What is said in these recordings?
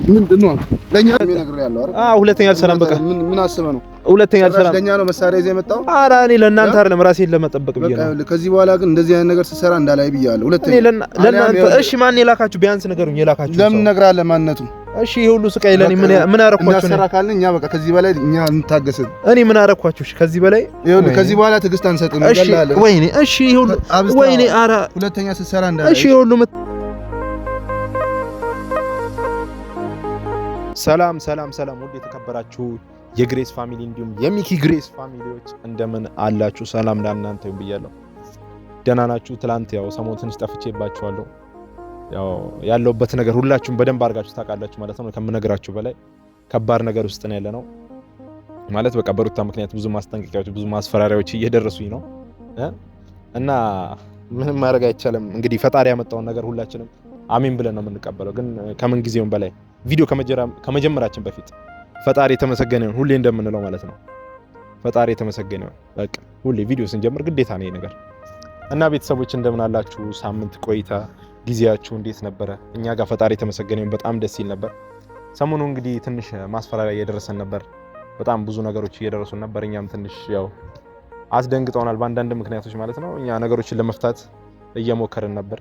ምንድነው ለኛ የሚነግር ያለው አይደል? ሁለተኛ አልሰራም። በቃ ምን አስበህ ነው? ሁለተኛ አልሰራም። ለኛ ነው መሳሪያ ይዘህ የመጣው? ኧረ እኔ ለእናንተ አይደለም ራሴን ለመጠበቅ ብዬ ነው። በቃ ከዚህ በኋላ ግን እንደዚህ አይነት ነገር ስትሰራ እንዳላይ ብያለሁ። ሁለተኛ ለእናንተ እሺ፣ ማን የላካችሁ? ቢያንስ ንገሩኝ። የላካችሁ ለምን እነግርሃለሁ ማንነቱ? እሺ፣ ይሄ ሁሉ ስቃይ ለኔ ምን አረኳችሁ? እናሰራካለን እኛ በቃ ከዚህ በላይ እኛ እንታገስን። እኔ ምን አረኳችሁ? እሺ፣ ከዚህ በላይ ይኸውልህ፣ ከዚህ በኋላ ትዕግስት አንሰጥም። እንገላለን። ወይኔ፣ እሺ፣ ይሄ ሁሉ ወይኔ፣ ኧረ ሁለተኛ ስትሰራ እንዳላይ። እሺ፣ ይሄ ሁሉ ሰላም ሰላም ሰላም፣ ውድ የተከበራችሁ የግሬስ ፋሚሊ እንዲሁም የሚኪ ግሬስ ፋሚሊዎች እንደምን አላችሁ? ሰላም ለእናንተ ይሁን ብያለሁ። ደህና ናችሁ? ትላንት ያው ሰሞኑን ትንሽ ጠፍቼባችኋለሁ። ያው ያለውበት ነገር ሁላችሁም በደንብ አድርጋችሁ ታውቃላችሁ ማለት ነው። ከምነግራችሁ በላይ ከባድ ነገር ውስጥ ነው ያለነው ማለት በቃ በሩታ ምክንያት ብዙ ማስጠንቀቂያዎች፣ ብዙ ማስፈራሪያዎች እየደረሱኝ ነው እና ምንም ማድረግ አይቻልም። እንግዲህ ፈጣሪ ያመጣውን ነገር ሁላችንም አሜን ብለን ነው የምንቀበለው። ግን ከምን ጊዜውም በላይ ቪዲዮ ከመጀመራችን በፊት ፈጣሪ የተመሰገነ ይሁን ሁሌ እንደምንለው ማለት ነው። ፈጣሪ የተመሰገነ ይሁን። በቃ ሁሌ ቪዲዮ ስንጀምር ግዴታ ነው ይሄ ነገር እና ቤተሰቦች እንደምን አላችሁ? ሳምንት ቆይታ ጊዜያችሁ እንዴት ነበረ? እኛ ጋር ፈጣሪ የተመሰገነ ይሁን በጣም ደስ ይል ነበር። ሰሞኑ እንግዲህ ትንሽ ማስፈራሪያ እየደረሰን ነበር። በጣም ብዙ ነገሮች እየደረሱን ነበር። እኛም ትንሽ ያው አስደንግጠውናል በአንዳንድ ምክንያቶች ማለት ነው። እኛ ነገሮችን ለመፍታት እየሞከርን ነበር።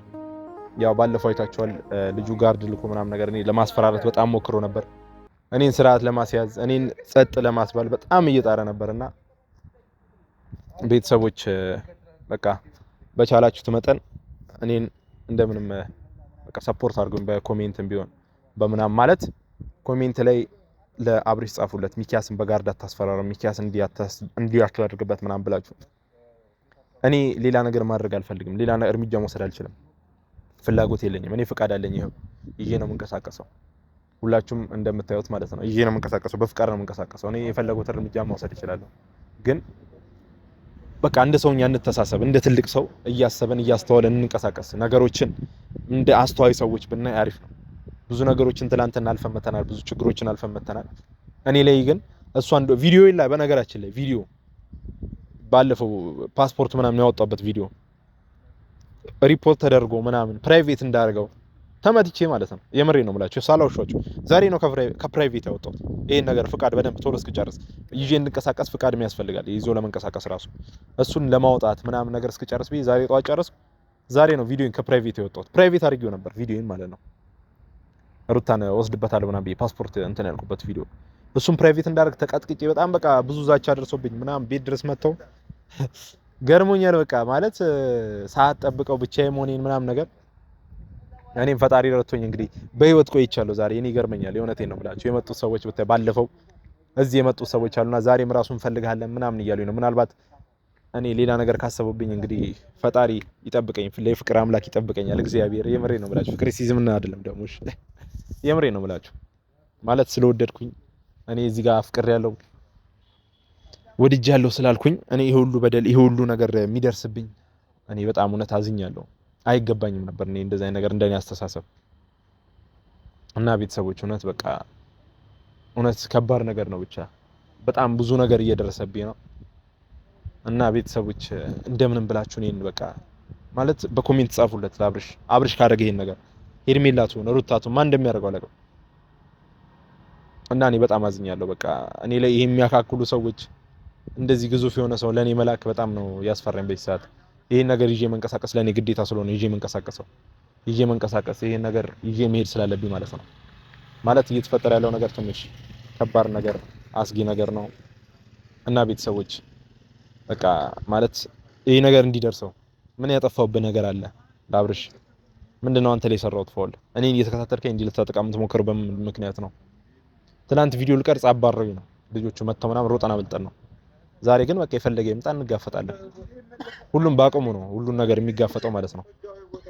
ያው ባለፈው አይታችኋል። ልጁ ጋርድ ልኮ ምናምን ነገር እኔ ለማስፈራራት በጣም ሞክሮ ነበር። እኔን ስርዓት ለማስያዝ እኔን ጸጥ ለማስባል በጣም እየጣረ ነበርና ቤተሰቦች በቃ በቻላችሁት መጠን እኔን እንደምንም በቃ ሰፖርት አድርጉኝ። በኮሜንትም ቢሆን በምናም ማለት ኮሜንት ላይ ለአብሪሽ ጻፉለት፣ ሚኪያስን በጋርድ አታስፈራራው፣ ሚኪያስ እንዲያስተዳድርበት ምናምን ብላችሁ። እኔ ሌላ ነገር ማድረግ አልፈልግም። ሌላ እርምጃ መውሰድ አልችልም። ፍላጎት የለኝም። እኔ ፍቃድ አለኝ። ይሄው ይሄ ነው የምንቀሳቀሰው። ሁላችሁም እንደምታዩት ማለት ነው። ይሄ ነው የምንቀሳቀሰው። በፍቃድ ነው የምንቀሳቀሰው። እኔ የፈለጉት እርምጃ መውሰድ እችላለሁ። ግን በቃ እንደ ሰውኛ እንተሳሰብ። እንደ ትልቅ ሰው እያሰበን እያስተዋለን እንንቀሳቀስ። ነገሮችን እንደ አስተዋይ ሰዎች ብናይ አሪፍ ነው። ብዙ ነገሮችን ትላንትና አልፈን መተናል። ብዙ ችግሮችን አልፈን መተናል። እኔ ላይ ግን እሷን ቪዲዮ ላይ በነገራችን ላይ ቪዲዮ ባለፈው ፓስፖርት ምናምን ያወጣበት ቪዲዮ ሪፖርት ተደርጎ ምናምን ፕራይቬት እንዳደርገው ተመትቼ ማለት ነው። የምሬ ነው የምላችሁ ሳላውሻችሁ ዛሬ ነው ከፕራይቬት ያወጣሁት። ይሄን ነገር ፍቃድ በደንብ ቶሎ እስክጨርስ ይዤ እንድንቀሳቀስ ፍቃድም ያስፈልጋል። ይዞ ለመንቀሳቀስ ራሱ እሱን ለማውጣት ምናምን ነገር እስክጨርስ ብዬ ዛሬ ጠዋት ጨረስኩ። ዛሬ ነው ቪዲዮን ከፕራይቬት ያወጣሁት። ፕራይቬት አድርጌው ነበር ቪዲዮን ማለት ነው። ሩታን ወስድበታለሁ ምናምን ብዬ ፓስፖርት እንትን ያልኩበት ቪዲዮ እሱን ፕራይቬት እንዳደርግ ተቀጥቅጬ በጣም በቃ ብዙ ዛቻ አድርሶብኝ ምናምን ቤት ድረስ መጥተው ገርሞኛል። በቃ ማለት ሰዓት ጠብቀው ብቻዬ መሆኔን ምናምን ነገር እኔም ፈጣሪ ረድቶኝ እንግዲህ በህይወት ቆይቻለሁ። ዛሬ እኔ ገርመኛል። የእውነቴን ነው የምላችሁ። የመጡት ሰዎች ብታይ ባለፈው እዚህ የመጡት ሰዎች አሉና ዛሬም ራሱን ፈልጋለን ምናምን እያሉኝ ነው። ምናልባት እኔ ሌላ ነገር ካሰቡብኝ እንግዲህ ፈጣሪ ይጠብቀኝ፣ ለፍቅር አምላክ ይጠብቀኛል እግዚአብሔር። የምሬ ነው የምላችሁ። ክሪቲሲዝም እና አይደለም ደግሞ እሺ፣ የምሬ ነው የምላችሁ። ማለት ስለወደድኩኝ እኔ እዚህ ጋር አፍቅር ያለው ወድጃለሁ ስላልኩኝ እኔ ይሄ ሁሉ በደል ይሄ ሁሉ ነገር የሚደርስብኝ እኔ በጣም እውነት አዝኛለሁ። አይገባኝም ነበር እኔ እንደዛ ነገር እንደኔ አስተሳሰብ እና ቤተሰቦች እውነት በቃ እውነት ከባድ ነገር ነው። ብቻ በጣም ብዙ ነገር እየደረሰብኝ ነው እና ቤተሰቦች እንደምንም ብላችሁ እኔን በቃ ማለት በኮሜንት ጻፉለት አብርሽ ካደረገ ይሄን ነገር ሄርሜላቱ ሩታቱ ማን እንደሚያደርገው አላውቅም እና እኔ በጣም አዝኛለሁ። በቃ እኔ ላይ ይሄ የሚያካክሉ ሰዎች እንደዚህ ግዙፍ የሆነ ሰው ለኔ መላክ በጣም ነው ያስፈራኝ በዚህ ሰዓት። ይሄን ነገር ይዤ መንቀሳቀስ ለኔ ግዴታ ስለሆነ ይዤ መንቀሳቀስ ይሄን ነገር ይዤ መሄድ ስላለብኝ ማለት ነው። ማለት እየተፈጠረ ያለው ነገር ትንሽ ከባድ ነገር አስጊ ነገር ነው እና ቤተሰቦች በቃ ማለት ይሄ ነገር እንዲደርሰው ምን ያጠፋውብህ ነገር አለ? ለአብርሽ ምንድነው አንተ ላይ የሰራሁት ፋውል? እኔን እየተከታተልከኝ እንዲህ ልታጠቃም የምትሞክረው በምን ምክንያት ነው? ትናንት ቪዲዮ ልቀርጽ አባረሩኝ ነው ልጆቹ መተው ምናምን ሮጠና አመልጠን ነው። ዛሬ ግን በቃ የፈለገ ይምጣ እንጋፈጣለን። ሁሉም በአቅሙ ነው ሁሉን ነገር የሚጋፈጠው ማለት ነው።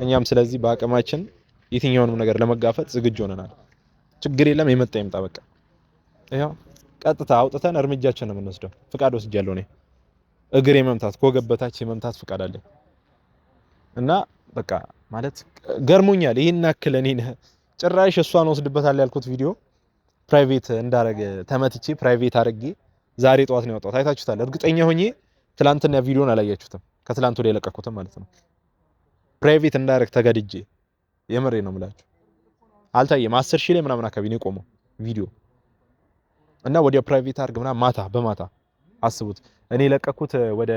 እኛም ስለዚህ በአቅማችን የትኛውንም ነገር ለመጋፈጥ ዝግጁ ሆነናል። ችግር የለም የመጣ ይምጣ በቃ ይሄው ቀጥታ አውጥተን እርምጃችን ነው የምንወስደው። ፍቃድ ወስጃለሁ እኔ እግሬ መምታት ኮገበታች የመምታት ፍቃድ አለኝ እና በቃ ማለት ገርሞኛል። ይሄን ያክል እኔን ጭራሽ እሷን ወስድበታል ያልኩት ቪዲዮ ፕራይቬት እንዳረገ ተመትቼ ፕራይቬት አድርጌ ዛሬ ጠዋት ነው ያወጣሁት። አይታችሁታል እርግጠኛ ሆኜ። ትላንትና ቪዲዮን አላያችሁትም? ከትላንት ወዲያ የለቀኩትም ማለት ነው። ፕራይቬት እንዳረግ ተገድጄ የምሬ ነው የምላችሁ። አልታየም። 10,000 ላይ ምናምን አካባቢ ነው የቆመው ቪዲዮ እና ወዲያ ፕራይቬት አድርግ ምናምን በማታ አስቡት። እኔ ለቀኩት ወደ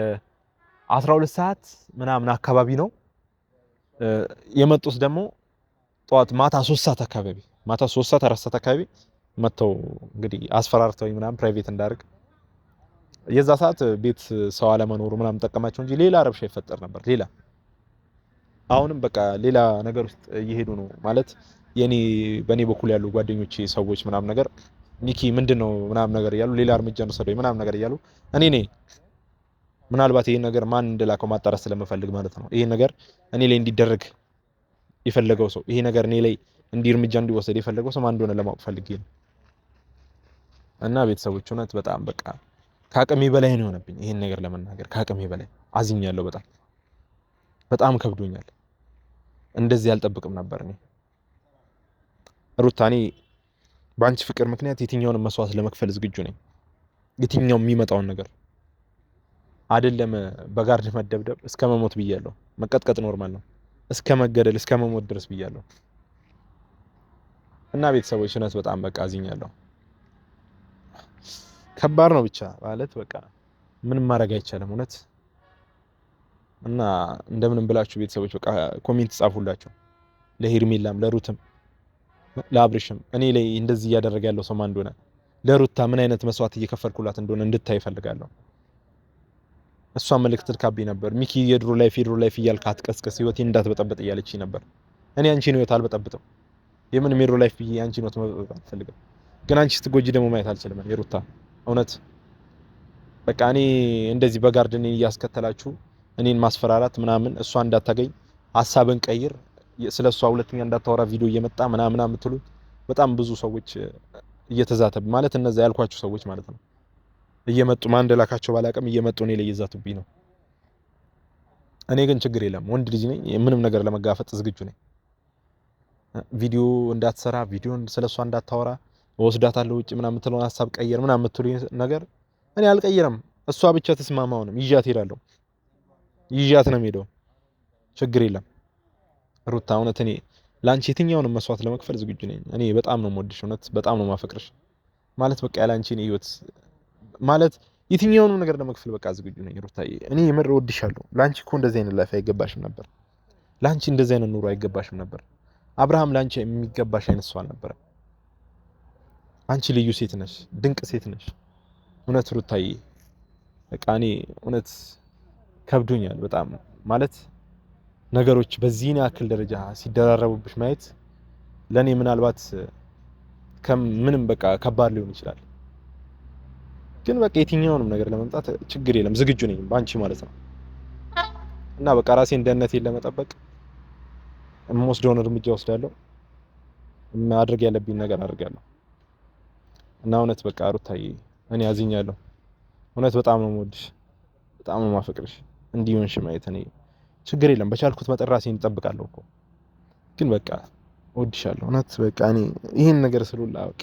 12 ሰዓት ምናምን አካባቢ ነው የመጡት ደግሞ ጠዋት ማታ 3 ሰዓት አካባቢ 4 ሰዓት አካባቢ መተው እንግዲህ አስፈራርተውኝ ምናምን ፕራይቬት እንዳደርግ የዛ ሰዓት ቤት ሰው አለመኖሩ ምናምን ጠቀማቸው እንጂ ሌላ ረብሻ ይፈጠር ነበር። ሌላ አሁንም በቃ ሌላ ነገር ውስጥ እየሄዱ ነው ማለት በኔ በኩል ያሉ ጓደኞቼ ሰዎች ምናምን ነገር ሚኪ ምንድነው ምናምን ነገር እያሉ ሌላ እርምጃ እንወሰደው ምናምን ነገር እያሉ እኔ ነኝ ምናልባት ይሄን ነገር ማን እንደላከው ማጣራት ስለምፈልግ ማለት ነው ይሄን ነገር እኔ ላይ እንዲደረግ የፈለገው ሰው ይሄ ነገር እኔ ላይ እርምጃ እንዲወሰድ የፈለገው ሰው ማን እንደሆነ ለማወቅ ፈልጌ ነው። እና ቤተሰቦች እውነት በጣም በቃ ከአቅሜ በላይ ነው የሆነብኝ ይሄን ነገር ለመናገር ከአቅሜ በላይ አዝኛለሁ። በጣም ከብዶኛል። እንደዚህ አልጠብቅም ነበር እኔ ሩታ። እኔ በአንቺ ፍቅር ምክንያት የትኛውንም መስዋዕት ለመክፈል ዝግጁ ነኝ። የትኛውም የሚመጣውን ነገር አይደለም በጋርድ መደብደብ እስከ መሞት ብያለሁ። መቀጥቀጥ ኖርማል ነው። እስከ መገደል እስከ መሞት ድረስ ብያለሁ። እና ቤተሰቦች እውነት በጣም በቃ አዝኛለሁ። ከባድ ነው ብቻ ማለት በቃ ምንም ማድረግ አይቻልም እውነት። እና እንደምንም ብላችሁ ቤተሰቦች በቃ ኮሜንት ጻፉላቸው ለሄርሜላም ለሩትም ለአብርሽም እኔ ላይ እንደዚህ እያደረገ ያለው ሰው ማን እንደሆነ ለሩታ ምን አይነት መስዋዕት እየከፈልኩላት እንደሆነ እንድታይ ፈልጋለሁ። እሷ መልእክት ልካብኝ ነበር ሚኪ የድሮ ላይፍ እያልክ አትቀስቀስ ህይወቴን እንዳትበጠበጥ እያለች ነበር። እኔ አንቺን ህይወት አልበጠብጥም። የምን ሜሮ ላይፍ ብዬ አንቺን ህይወት መበጠበጥ አልፈልግም። ግን አንቺ ስትጎጂ ደግሞ ማየት አልችልም የሩታ እውነት። በቃ እኔ እንደዚህ በጋርድን እያስከተላችሁ እኔን ማስፈራራት ምናምን እሷ እንዳታገኝ ሐሳብን ቀይር ስለሷ ሁለተኛ እንዳታወራ ቪዲዮ እየመጣ ምናምን የምትሉት በጣም ብዙ ሰዎች እየተዛተብ ማለት እነዛ ያልኳችሁ ሰዎች ማለት ነው እየመጡ ማን እንደላካቸው ባላቀም እየመጡ እኔ ላይ እየዛቱብኝ ነው። እኔ ግን ችግር የለም ወንድ ልጅ ነኝ። ምንም ነገር ለመጋፈጥ ዝግጁ ነኝ። ቪዲዮ እንዳትሰራ ቪዲዮን ስለሷ እንዳታወራ ወስዳታለሁ ውጪ ምናምን የምትለውን ሐሳብ ቀየር ምናምን የምትሉኝ ነገር እኔ አልቀየረም። እሷ ብቻ ተስማማው ነው ይዣት ሄዳለሁ። ይዣት ነው የምሄደው። ችግር የለም ሩታ እውነት እኔ ላንቺ የትኛውንም መስዋዕት ለመክፈል ዝግጁ ነኝ። እኔ በጣም ነው የምወድሽ እውነት በጣም ነው የማፈቅርሽ ማለት በቃ ያላንቺ እኔ ህይወት ማለት የትኛውንም ነገር ለመክፈል በቃ ዝግጁ ነኝ ሩታዬ። እኔ የምር እወድሻለሁ። ላንቺ እኮ እንደዚህ አይነት ላይፍ አይገባሽም ነበር። ላንቺ እንደዚህ አይነት ኑሮ አይገባሽም ነበር። አብርሃም ላንቺ የሚገባሽ አይነት ሰው አልነበረም። አንቺ ልዩ ሴት ነሽ፣ ድንቅ ሴት ነሽ እውነት ሩታዬ። በቃ እኔ እውነት ከብዶኛል በጣም ማለት ነገሮች በዚህ ያክል ደረጃ ሲደራረቡብሽ ማየት ለኔ ምናልባት ከምንም በቃ ከባድ ሊሆን ይችላል። ግን በቃ የትኛውንም ነገር ለመምጣት ችግር የለም ዝግጁ ነኝ ባንቺ ማለት ነው። እና በቃ ራሴን ደህንነቴን ለመጠበቅ የምወስደውን እርምጃ ወስዳለሁ። ማድረግ ያለብኝ ነገር አድርጋለሁ። እና እውነት በቃ ሩታዬ እኔ አዝኛለሁ እውነት በጣም ነው የምወድሽ፣ በጣም ነው የማፈቅርሽ። እንዲሆንሽ ማየት እኔ ችግር የለም በቻልኩት መጠን ራሴን እጠብቃለሁ እኮ። ግን በቃ እወድሻለሁ እውነት በቃ እኔ ይሄን ነገር ስሉላ በቃ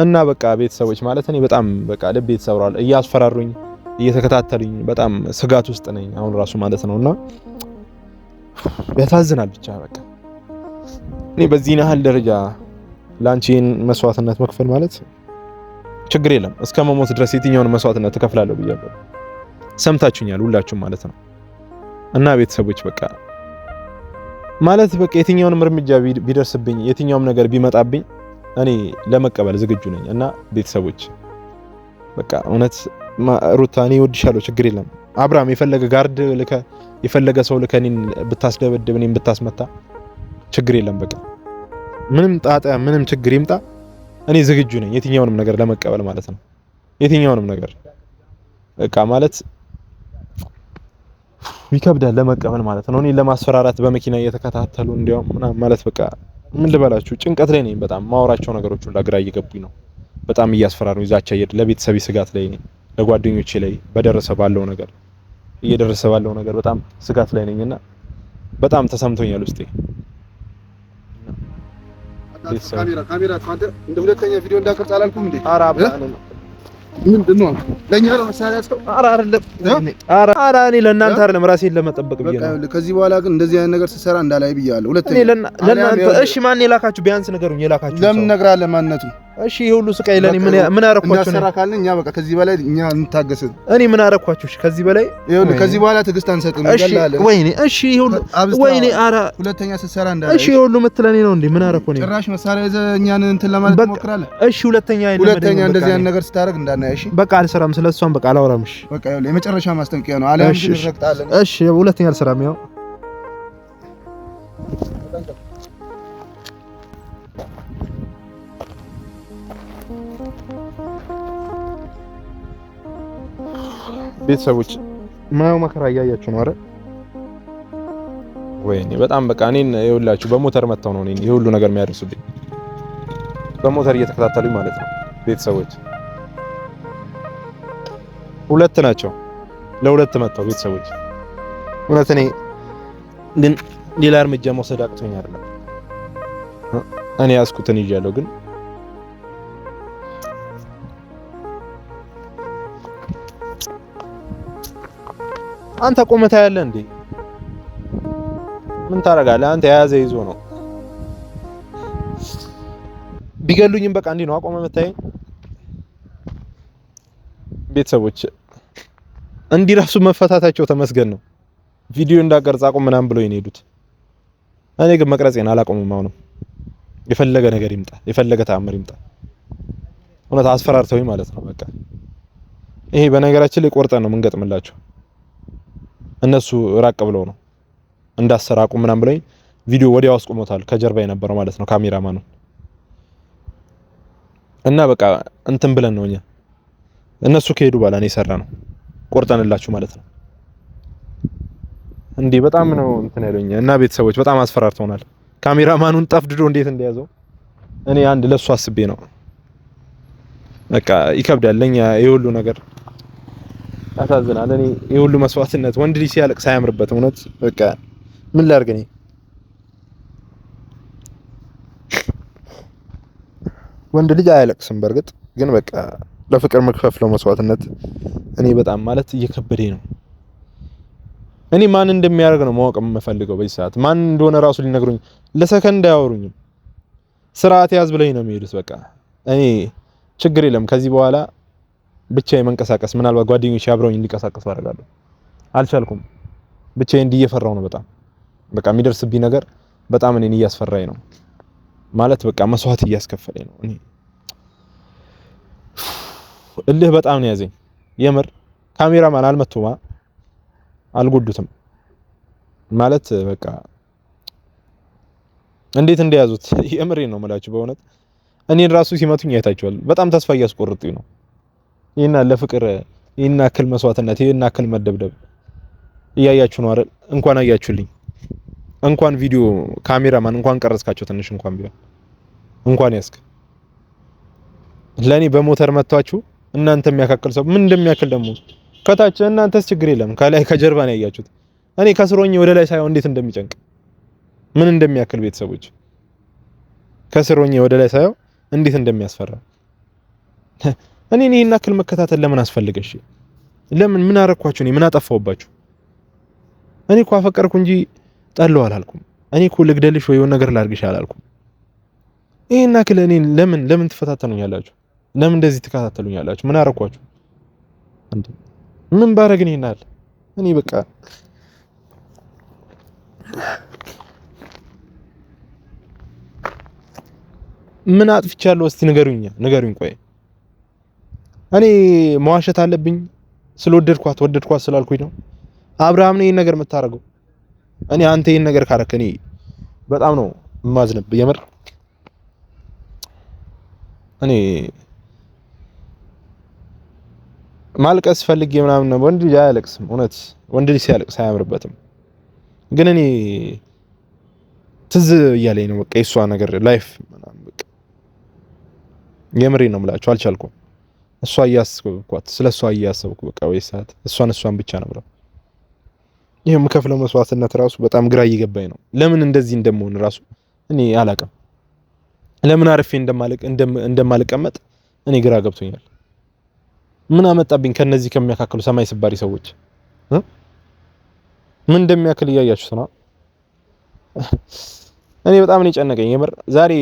እና በቃ ቤተሰቦች ማለት እኔ በጣም በቃ ልቤ ተሰብሯል። እያስፈራሩኝ እየተከታተሉኝ በጣም ስጋት ውስጥ ነኝ አሁን ራሱ ማለት ነውና ያሳዝናል። ብቻ በቃ እኔ በዚህ ያህል ደረጃ ላንቺን መስዋዕትነት መክፈል ማለት ችግር የለም እስከ መሞት ድረስ የትኛውን መስዋዕትነት ተከፍላለሁ ብያለሁ። ሰምታችሁኛል ሁላችሁም ማለት ነው። እና ቤተሰቦች በቃ ማለት በቃ የትኛውንም እርምጃ ቢደርስብኝ የትኛውም ነገር ቢመጣብኝ እኔ ለመቀበል ዝግጁ ነኝ። እና ቤተሰቦች በቃ እውነት ሩታ እኔ እወድሻለሁ ችግር የለም አብርሃም የፈለገ ጋርድ ልከ የፈለገ ሰው ልከ እኔን ብታስደበድብ እኔን ብታስመታ ችግር የለም። በቃ ምንም ጣጣ ምንም ችግር ይምጣ እኔ ዝግጁ ነኝ የትኛውንም ነገር ለመቀበል ማለት ነው። የትኛውንም ነገር በቃ ማለት ይከብዳል ለመቀበል ማለት ነው። እኔ ለማስፈራራት በመኪና እየተከታተሉ እንዲያውም ምናምን ማለት በቃ ምን ልበላችሁ ጭንቀት ላይ ነኝ በጣም ማወራቸው ነገሮች ሁሉ ግራ እየገቡኝ ነው። በጣም እያስፈራሩኝ ዛቻ ለቤተሰብ ስጋት ላይ ነኝ። ለጓደኞቼ ላይ እየደረሰ ባለው ነገር በጣም ስጋት ላይ ነኝና በጣም ተሰምቶኛል ውስጤ። ካሜራ አንተ እንደ ሁለተኛ ቪዲዮ እንዳቀርጽ አላልኩም እንዴ? ምንድነው ለኛ ነው መሳሪያ ያስቀው? ኧረ አይደለም። ኧረ እኔ ለእናንተ አይደለም ራሴን ለመጠበቅ ብዬ ነው። ከዚህ በኋላ ግን እንደዚህ አይነት ነገር ሲሰራ እንዳላይ ብያለሁ። ሁለተኛ ለእናንተ እሺ፣ ማን የላካችሁ? ቢያንስ ነገሩኝ። የላካችሁ ለምን ነግራለህ? ማንነቱ እሺ፣ ይሄ ሁሉ ስቃይ ለኔ ምን አረኳችሁ? እናሰራ ካልን እኛ በቃ ከዚህ በላይ እኛ እንታገስን። እኔ ምን አረኳችሁ? እሺ፣ ከዚህ በላይ ይኸውልህ፣ ከዚህ በኋላ ትዕግስት አንሰጥም። ይገላል። ወይኔ፣ እሺ፣ ይሄ ሁሉ ወይኔ፣ ኧረ ሁለተኛ ስትሰራ እንዳላይ። እሺ፣ ይሄ ሁሉ የምትለኔ ነው እንዴ? ምን አረኩ? እኔ ጭራሽ መሳሪያ ይዘህ እኛን እንትን ለማለት ትሞክራለህ? እሺ፣ ሁለተኛ እንደዚህ አይነት ነገር ስታደርግ እንዳናይ። እሺ፣ በቃ አልሰራም። ስለሷም በቃ አላወራም። እሺ፣ በቃ ይኸውልህ፣ የመጨረሻ ማስጠንቀቂያ ነው። አለም ትረግጣለህ። እሺ፣ ሁለተኛ አልሰራም። ያው ቤተሰቦች ማየው መከራ እያያችሁ ነው አይደል? ወይኔ በጣም በቃ እኔን ይኸውላችሁ በሞተር መታው ነው እኔን ይሄ ሁሉ ነገር የሚያደርሱብኝ በሞተር እየተከታተሉኝ ማለት ነው። ቤተሰቦች ሁለት ናቸው፣ ለሁለት መታው ቤተሰቦች። እውነት እኔ ግን ሌላ እርምጃ መውሰድ አቅቶኝ አይደለም እኔ ያስኩትን ይዣለሁ ግን አንተ ቆመታ ያለ እንዴ? ምን ታረጋለህ አንተ? የያዘ ይዞ ነው። ቢገሉኝም በቃ እንዲህ ነው አቆመ መታየኝ። ቤተሰቦች እንዲህ ራሱ መፈታታቸው ተመስገን ነው። ቪዲዮ እንዳቀርጽ አቁም ምናምን ብለው የሄዱት እኔ ግን መቅረጼን አላቆምም። አሁንም የፈለገ ነገር ይምጣ፣ የፈለገ ተአምር ይምጣ። እውነት አስፈራርተውኝ ማለት ነው። በቃ ይሄ በነገራችን ላይ ቆርጠን ነው የምንገጥምላቸው። እነሱ ራቅ ብለው ነው እንዳሰራቁ ምናምን ብለኝ ቪዲዮ ወዲያው አስቆሞታል። ከጀርባ የነበረው ማለት ነው ካሜራማኑ እና በቃ እንትን ብለን ነው እኛ እነሱ ከሄዱ በኋላ ነው የሰራ ነው ቆርጠንላችሁ ማለት ነው። እንዴ በጣም ነው እንትን ያለኝ እና ቤተሰቦች በጣም አስፈራርተውናል። ካሜራማኑን ጠፍድዶ እንዴት እንደያዘው እኔ አንድ ለሱ አስቤ ነው። በቃ ይከብዳል ለኛ ይሄ ሁሉ ነገር ያሳዝናል። እኔ የሁሉ መስዋዕትነት ወንድ ልጅ ሲያለቅስ አያምርበትም። እውነት በቃ ምን ላድርግ እኔ ወንድ ልጅ አያለቅስም። በእርግጥ ግን በቃ ለፍቅር መክፈፍለው መስዋዕትነት እኔ በጣም ማለት እየከበደኝ ነው። እኔ ማን እንደሚያደርግ ነው ማወቅ የምፈልገው በዚህ ሰዓት። ማን እንደሆነ ራሱ ሊነግሩኝ ለሰከንድ አያወሩኝም። ስርዓት ያዝ ብለኝ ነው የሚሄዱት። በቃ እኔ ችግር የለም ከዚህ በኋላ ብቻዬን መንቀሳቀስ ምናልባት ጓደኞቼ አብረውኝ እንዲቀሳቀሱ አደርጋለሁ። አልቻልኩም። ብቻዬን እንዲየፈራው ነው በጣም በቃ የሚደርስብኝ ነገር በጣም እኔን እያስፈራኝ ነው ማለት በቃ መስዋዕት እያስከፈለኝ ነው። እኔ እልህ በጣም ነው ያዘኝ የምር። ካሜራማን አልመቱማ አልጎዱትም ማለት በቃ እንዴት እንደያዙት የምሬን ነው የምላችሁ በእውነት እኔን ራሱ ሲመቱኝ አይታችኋል። በጣም ተስፋ እያስቆርጡኝ ነው። ይሄና ለፍቅር ይሄና አክል መስዋዕትነት ይሄና አክል መደብደብ እያያችሁ ነው አይደል? እንኳን አያችሁልኝ፣ እንኳን ቪዲዮ ካሜራማን እንኳን ቀረጽካቸው ትንሽ እንኳን ቢሆን እንኳን ያስክ ለኔ በሞተር መጥቷችሁ እናንተ የሚያካክል ሰው ምን እንደሚያክል ደግሞ ከታች እናንተስ ችግር የለም ከላይ ከጀርባ ነው ያያችሁት። እኔ ከስሮኝ ወደ ላይ ሳይሆን እንዴት እንደሚጨንቅ ምን እንደሚያክል ቤተሰቦች ከስሮኝ ወደ ላይ ሳይሆን እንዴት እንደሚያስፈራ እኔ ይሄን አክል መከታተል ለምን አስፈልገሽ? ለምን ምን አረኳችሁ? እኔ ምን አጠፋውባችሁ? እኔ እኮ አፈቀርኩ እንጂ ጠላው አላልኩም። እኔ እኮ ልግደልሽ ወይ የሆነ ነገር ላድርግሽ አላልኩም። ይሄን አክል እኔ ለምን ትፈታተኑኛላችሁ? ለምን እንደዚህ ትከታተሉኛላችሁ? ምን አረኳችሁ እንዴ? ምን ባረግን ይሄናል? እኔ በቃ ምን አጥፍቻለሁ? እስቲ ንገሩኝ። ቆይ እኔ መዋሸት አለብኝ? ስለወደድኳት ወደድኳት ስላልኩኝ ነው። አብርሃም ነው ይሄን ነገር የምታረገው። እኔ አንተ ይሄን ነገር ካረክ እኔ በጣም ነው የማዝንብህ የምር። እኔ ማልቀስ ፈልጌ ምናምን ነው። ወንድ ልጅ አያለቅስም። እውነት ወንድ ልጅ ሲያለቅስ አያምርበትም። ግን እኔ ትዝ እያለኝ ነው በቃ የሷ ነገር ላይፍ ምናምን በቃ የምሬ ነው የምላችሁ አልቻልኩም። እሷ እያሰብኳት ስለሷ እያሰብኩ በቃ ወይ ሰዓት እሷን ብቻ ነው ብለው ይሄ የምከፍለው መስዋዕትነት ራሱ በጣም ግራ እየገባኝ ነው። ለምን እንደዚህ እንደምሆን ራሱ እኔ አላውቅም። ለምን አርፌ እንደማልቀመጥ እኔ ግራ ገብቶኛል። ምን አመጣብኝ ከነዚህ ከሚያካክሉ ሰማይ ስባሪ ሰዎች ምን እንደሚያክል እያያችሁት ነው። እኔ በጣም ነው የጨነቀኝ የምር። ዛሬ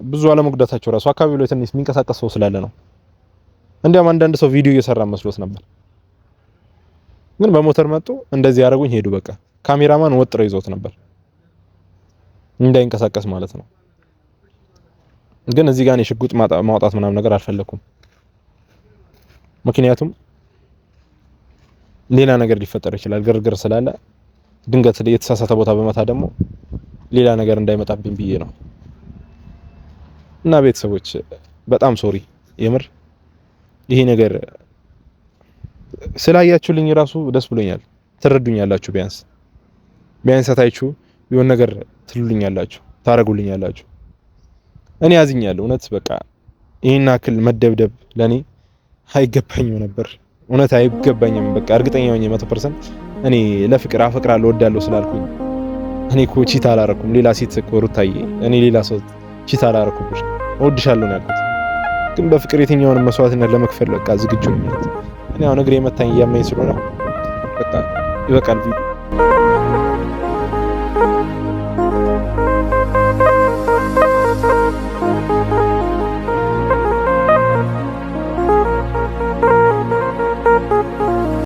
ብዙ አለመጉዳታቸው ራሱ አካባቢው ላይ ትንሽ የሚንቀሳቀስ ሰው ስላለ ነው። እንዲያውም አንዳንድ ሰው ቪዲዮ እየሰራ መስሎት ነበር። ግን በሞተር መጡ እንደዚህ ያደረጉኝ ሄዱ። በቃ ካሜራማን ወጥረው ይዞት ነበር እንዳይንቀሳቀስ ማለት ነው። ግን እዚህ ጋር እኔ ሽጉጥ ማውጣት ምናምን ነገር አልፈለኩም። ምክንያቱም ሌላ ነገር ሊፈጠር ይችላል። ግርግር ስላለ ድንገት የተሳሳተ ቦታ በመታ ደግሞ ሌላ ነገር እንዳይመጣብኝ ብዬ ነው። እና ቤተሰቦች በጣም ሶሪ የምር ይሄ ነገር ስላያችሁልኝ ራሱ ደስ ብሎኛል። ትረዱኛላችሁ፣ ቢያንስ ታይችሁ የሆነ ነገር ትሉልኛላችሁ፣ ታረጉልኛላችሁ። እኔ አዝኛለሁ እውነት በቃ ይሄን አክል መደብደብ ለኔ አይገባኝም ነበር። እውነት አይገባኝም። በቃ እርግጠኛ ነኝ 100% እኔ ለፍቅር አፈቅራለሁ ወዳለሁ ስላልኩኝ እኔ እኮ ቺት አላረኩም። ሌላ ሴት እኮ ሩታዬ እኔ ሌላ ሰው ቺት አላረኩም። እወድሻለሁ ነው ያልኩት። ግን በፍቅር የትኛውንም መስዋዕትነት ለመክፈል በቃ ዝግጁ ነኝ። እኔ አሁን እግሬ መታኝ እያመኝ ስለሆነ በቃ ይበቃል ቪዲዮ